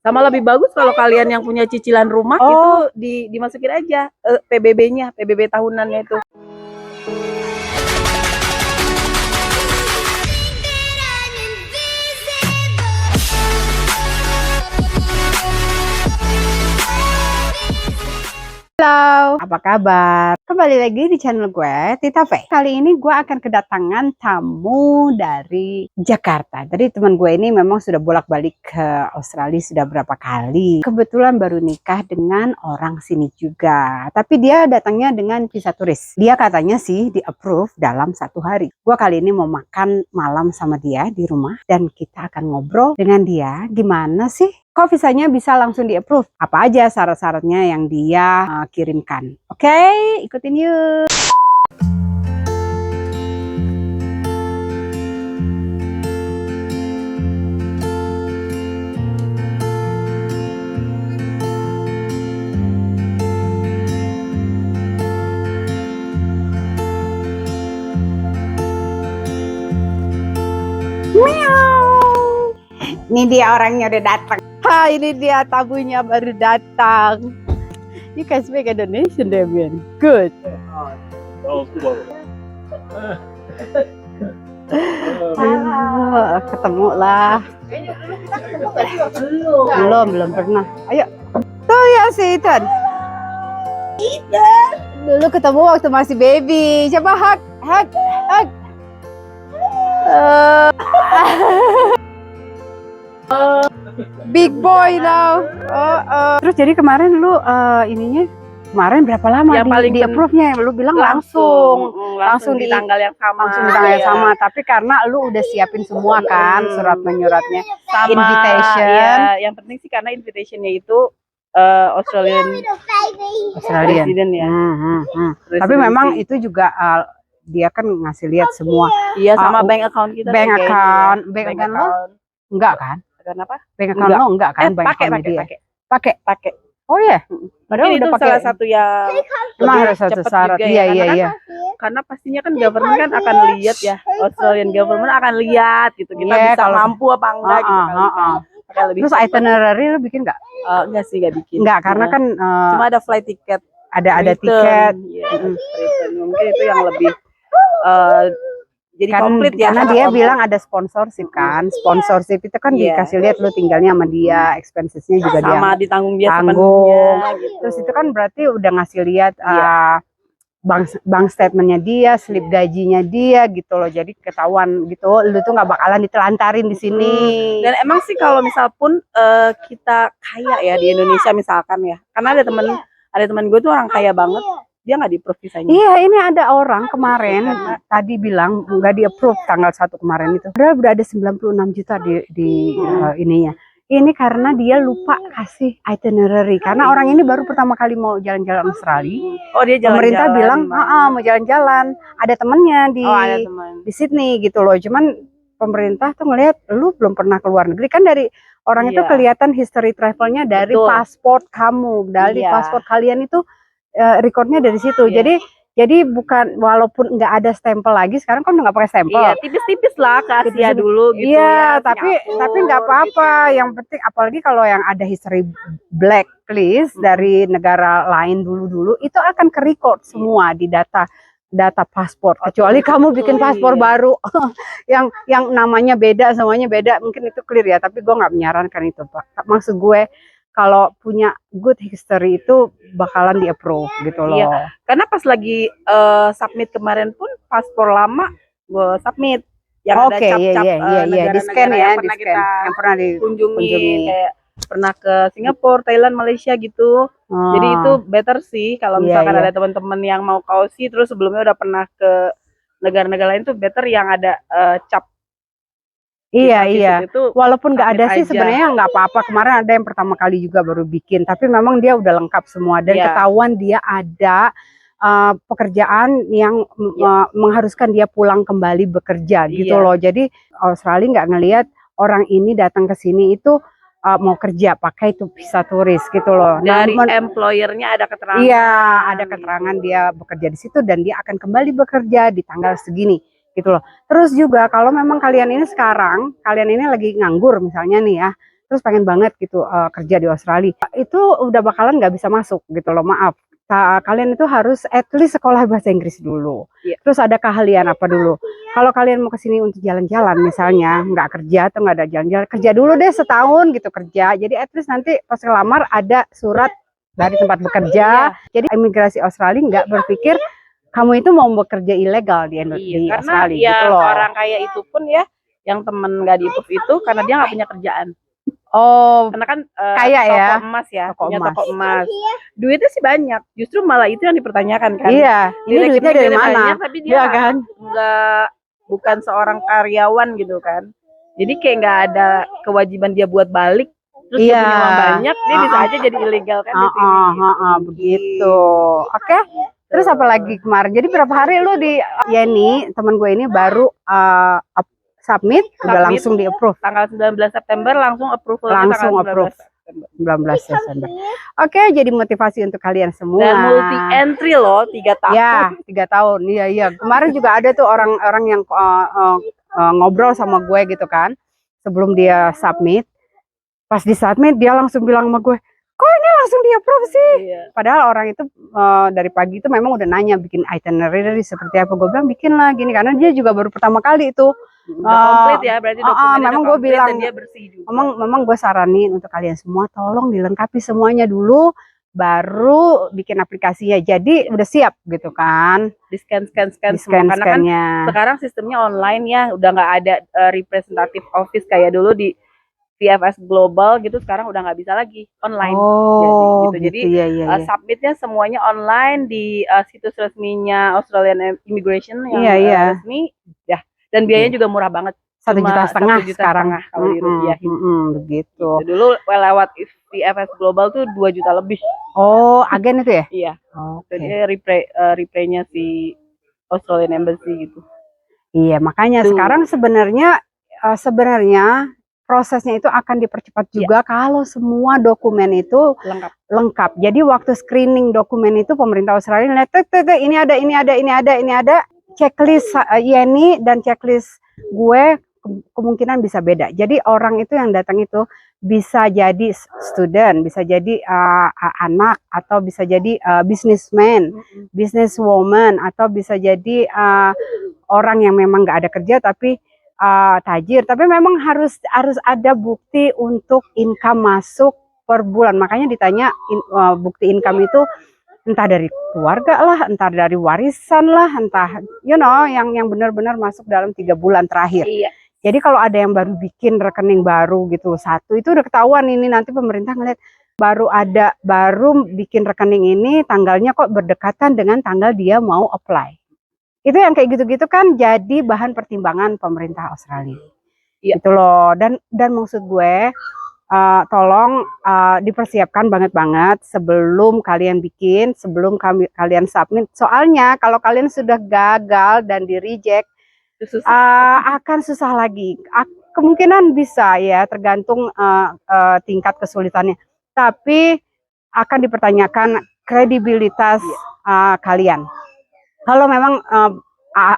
Sama lebih bagus kalau kalian yang punya cicilan rumah itu dimasukin aja PBB-nya, PBB tahunannya itu. Halo, apa kabar? Kembali lagi di channel gue, Tita V. Kali ini gue akan kedatangan tamu dari Jakarta. Jadi teman gue ini memang sudah bolak-balik ke Australia sudah berapa kali. Kebetulan baru nikah dengan orang sini juga. Tapi dia datangnya dengan visa turis. Dia katanya sih di-approve dalam 1 hari. Gue kali ini mau makan malam sama dia di rumah. Dan kita akan ngobrol dengan dia. Gimana sih kok visanya bisa langsung di-approve? Apa aja syarat-syaratnya yang dia kirimkan? Oke, ikutin yuk. Meow. Ini dia orangnya udah datang. Ini dia tamunya baru datang. You can speak Indonesian, Damian. Good. Ketemu lah. Belum pernah. Ayo. Tuh ya si Ethan. Dulu ketemu waktu masih baby. Coba hug. Big boy now. Terus jadi kemarin lu ininya kemarin berapa lama Yang paling di approve-nya? Lu bilang langsung di tanggal yang sama. Langsung di tanggal yang sama. Tapi karena lu udah siapin semua kan surat menyuratnya, Sama, invitation. Ya, yang penting sih karena invitationnya itu Australian President ya. Tapi memang itu juga dia kan ngasih lihat semua. Iya, sama bank account kita. Bank account lo enggak kan? Kenapa? Bank account lo enggak kan? Pakai. Oh ya. Padahal udah pakai. Salah satu yang emang harus satu syarat. Iya. Karena pastinya kan government kan akan lihat ya. Australian government akan lihat gitu. Kita bisa mampu apa enggak gitu kan. Terus itinerary lu bikin enggak? Enggak sih, enggak bikin. Enggak, karena kan cuma ada flight ticket. Ada tiket. Mungkin itu yang lebih jadi kan, komplit ya. Karena dia bilang ada sponsorship kan. Sponsorship itu kan dikasih lihat lu tinggalnya sama dia, expensesnya juga dia sama ditanggung dia sepenuhnya gitu. Terus itu kan berarti udah ngasih lihat bank statementnya dia, slip gajinya dia gitu loh. Jadi ketahuan gitu, lu tuh nggak bakalan ditelantarin di sini. Dan emang sih kalau misal pun kita kaya ya di Indonesia misalkan ya. Karena ada teman gue tuh orang kaya banget. Dia nggak di-approve visanya. Iya, ini ada orang kemarin tadi bilang nggak di-approve tanggal 1 kemarin itu. Padahal udah ada 96 juta di ininya. Ini karena dia lupa kasih itinerary. Karena orang ini baru pertama kali mau jalan-jalan Australia. Oh, dia jalan-jalan. Pemerintah bilang, mau jalan-jalan. Ada temennya di Sydney gitu loh. Cuman pemerintah tuh ngelihat lu belum pernah keluar negeri kan, dari orang itu kelihatan history travelnya dari paspor kamu, dari paspor kalian itu recordnya dari situ. Jadi bukan, walaupun nggak ada stempel lagi sekarang kan nggak pakai stempel. Iya, tipis-tipis lah ke Asia dulu gitu. Iya, tapi nggak apa-apa. Yang penting apalagi kalau yang ada history blacklist dari negara lain dulu itu akan ke-record semua di data paspor. Kecuali kamu bikin paspor baru yang namanya beda, semuanya beda, mungkin itu clear ya. Tapi gue nggak menyarankan itu, Pak. Maksud gue kalau punya good history itu bakalan di-approve gitu loh. Iya, karena pas lagi submit kemarin pun paspor lama gue submit yang ada cap-cap di-scan ya, yang pernah dikunjungi, kayak pernah ke Singapura, Thailand, Malaysia gitu. Jadi itu better sih kalau misalkan ada teman-teman yang mau ke Aussie terus sebelumnya udah pernah ke negara-negara lain tuh better yang ada cap. Iya. Walaupun nggak ada sih sebenarnya nggak apa-apa. Kemarin ada yang pertama kali juga baru bikin, tapi memang dia udah lengkap semua dan ketahuan dia ada pekerjaan yang mengharuskan dia pulang kembali bekerja gitu loh. Jadi Australia nggak ngelihat orang ini datang ke sini itu mau kerja pakai itu visa turis gitu loh. Dari employernya ada keterangan. Iya, ada keterangan dia bekerja di situ dan dia akan kembali bekerja di tanggal segini. gitu loh. Terus juga kalau memang kalian ini sekarang, kalian ini lagi nganggur misalnya nih ya, terus pengen banget gitu kerja di Australia, itu udah bakalan nggak bisa masuk gitu loh, maaf. Kalian itu harus at least sekolah bahasa Inggris dulu. Terus ada keahlian apa dulu? Kalau kalian mau kesini untuk jalan-jalan misalnya, nggak kerja atau nggak ada jalan-jalan, kerja dulu deh setahun gitu kerja. Jadi at least nanti pas ngelamar ada surat dari tempat bekerja. Jadi imigrasi Australia nggak berpikir kamu itu mau bekerja ilegal di Australia gitu loh. Orang kaya itu pun ya, yang temen nggak di approve itu karena dia nggak punya kerjaan. Oh, karena kan kaya toko ya, emas ya, toko punya emas. toko emas. Duitnya sih banyak, justru malah itu yang dipertanyakan kan. Iya, ini duitnya dari mana? Banyak, tapi dia Iya kan? bukan seorang karyawan gitu kan. Jadi kayak nggak ada kewajiban dia buat balik. Terus dia punya uang banyak, dia bisa aja jadi ilegal kan di sini. Begitu. Oke. Terus apa lagi kemarin? Jadi berapa hari lu di Yeni, teman gue ini baru submit, udah langsung di approve. Tanggal 19 September langsung approval. Langsung approve. 19 Desember. Oke, jadi motivasi untuk kalian semua. Dan multi entry loh, 3 tahun. Ya, 3 tahun. Iya. Kemarin juga ada tuh orang-orang yang ngobrol sama gue gitu kan. Sebelum dia submit. Pas di submit dia langsung bilang sama gue, kok ini langsung di approve sih? Iya. Padahal orang itu dari pagi itu memang udah nanya bikin itinerary seperti apa. Gue bilang bikin lah gini, karena dia juga baru pertama kali itu. Komplit ya, berarti dokumennya memang gue bilang, dan dia bersih juga. Memang gue saranin untuk kalian semua tolong dilengkapi semuanya dulu, baru bikin aplikasinya. Jadi udah siap gitu kan. Di scan semua. Karena kan sekarang sistemnya online ya, udah nggak ada representative office kayak dulu di VFS Global gitu. Sekarang udah nggak bisa lagi online. Jadi submitnya semuanya online di situs resminya Australian Immigration yang resmi ya. Dan biayanya juga murah banget. 1,5 juta sekarang kalau dirupiahin. Begitu. Dulu lewat VFS Global tuh 2 juta lebih. Oh, agen itu ya? Iya. Jadi replaynya si Australian Embassy gitu. Iya, makanya sekarang sebenarnya prosesnya itu akan dipercepat juga kalau semua dokumen itu lengkap. Jadi waktu screening dokumen itu pemerintah Australia lihat ini ada checklist Yeni dan checklist gue kemungkinan bisa beda. Jadi orang itu yang datang itu bisa jadi student, bisa jadi anak, atau bisa jadi businessman, businesswoman, atau bisa jadi orang yang memang nggak ada kerja tapi tajir. Tapi memang harus ada bukti untuk income masuk per bulan. Makanya ditanya bukti income itu entah dari keluarga lah, entah dari warisan lah, entah yang benar-benar masuk dalam 3 bulan terakhir. Iya. Jadi kalau ada yang baru bikin rekening baru gitu satu, itu udah ketahuan ini nanti pemerintah ngeliat baru bikin rekening ini tanggalnya kok berdekatan dengan tanggal dia mau apply. Itu yang kayak gitu-gitu kan jadi bahan pertimbangan pemerintah Australia. Iya. Gitu loh. Dan maksud gue tolong dipersiapkan banget sebelum kalian bikin, sebelum kalian submit. Soalnya kalau kalian sudah gagal dan di reject, akan susah lagi. Kemungkinan bisa ya, tergantung tingkat kesulitannya. Tapi akan dipertanyakan kredibilitas kalian. Kalau memang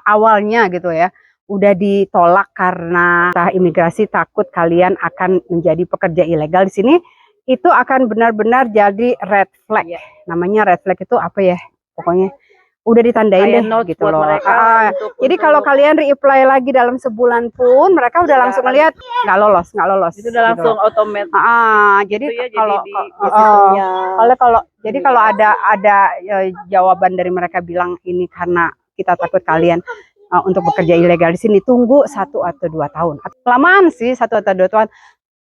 awalnya gitu ya, udah ditolak karena imigrasi takut kalian akan menjadi pekerja ilegal di sini, itu akan benar-benar jadi red flag. Namanya red flag itu apa ya? Pokoknya udah ditandain deh gitu loh. Jadi kalau kalian reapply lagi dalam sebulan pun, mereka udah langsung lihat nggak lolos. Itu udah langsung otomatis. Jadi kalau ada jawaban dari mereka bilang ini karena kita takut kalian untuk bekerja ilegal di sini, tunggu 1 atau 2 tahun. Kelamaan sih 1 atau 2 tahun.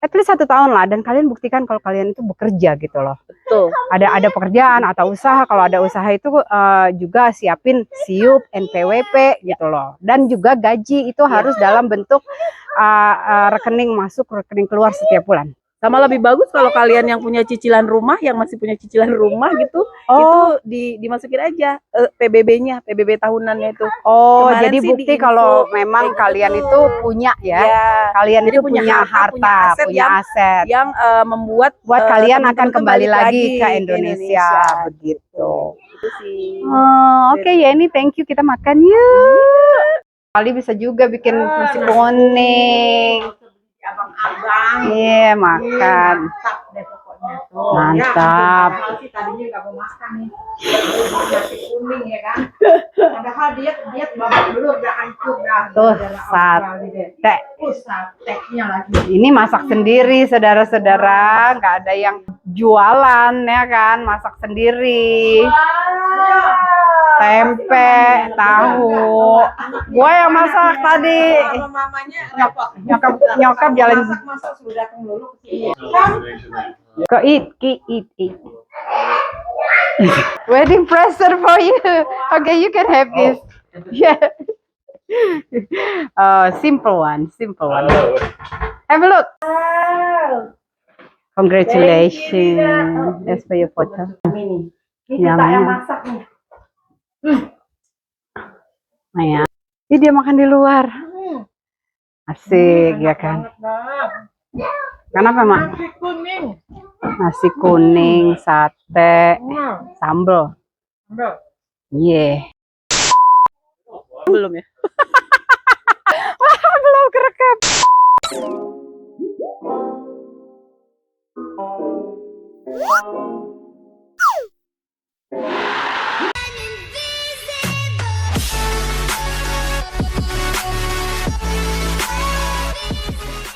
At least 1 tahun lah, dan kalian buktikan kalau kalian itu bekerja gitu loh. Betul. Ada pekerjaan atau usaha. Kalau ada usaha itu juga siapin SIUP, NPWP gitu loh. Dan juga gaji itu harus dalam bentuk rekening masuk, rekening keluar setiap bulan. Sama lebih bagus kalau kalian yang punya cicilan rumah, yang masih punya cicilan rumah gitu, itu dimasukin aja PBB-nya, PBB tahunannya itu. Kemarin jadi bukti kalau memang kalian itu punya kalian itu punya harta, punya aset yang membuat kalian akan kembali lagi ke Indonesia begitu. Itu sih. Oke, ya ini thank you, kita makan yuk. Kali bisa juga bikin nasi kuning. abang-abang. Iya, makan. Mantap deh pokoknya tuh. Mantap. Ya, sih tadinya nggak mau makan nih. Nasi kuning ya kan. Padahal diet babak belur udah hancur dah. Tuh, Gara-gara sate. sateknya lagi. Ini masak sendiri, saudara-saudara. Nggak ada yang jualan ya kan, masak sendiri. Tempe, tahu. Gue yang masak tadi. Sama mamanya repot. Nyokap jalan. Masak sudah datang dulu ke sini. Go eat. Wedding present for you. Okay, you can have this. Yeah. Simple one. Have a look. Congratulations. That's for your photo. Ini Yang kita yang masak nih. Maya. Ini dia makan di luar. Asik ya kan. Kenapa, Mak? Nasi kuning. Nasi kuning, sate, sambal. Yeah. Belum ya? Belum kerekam.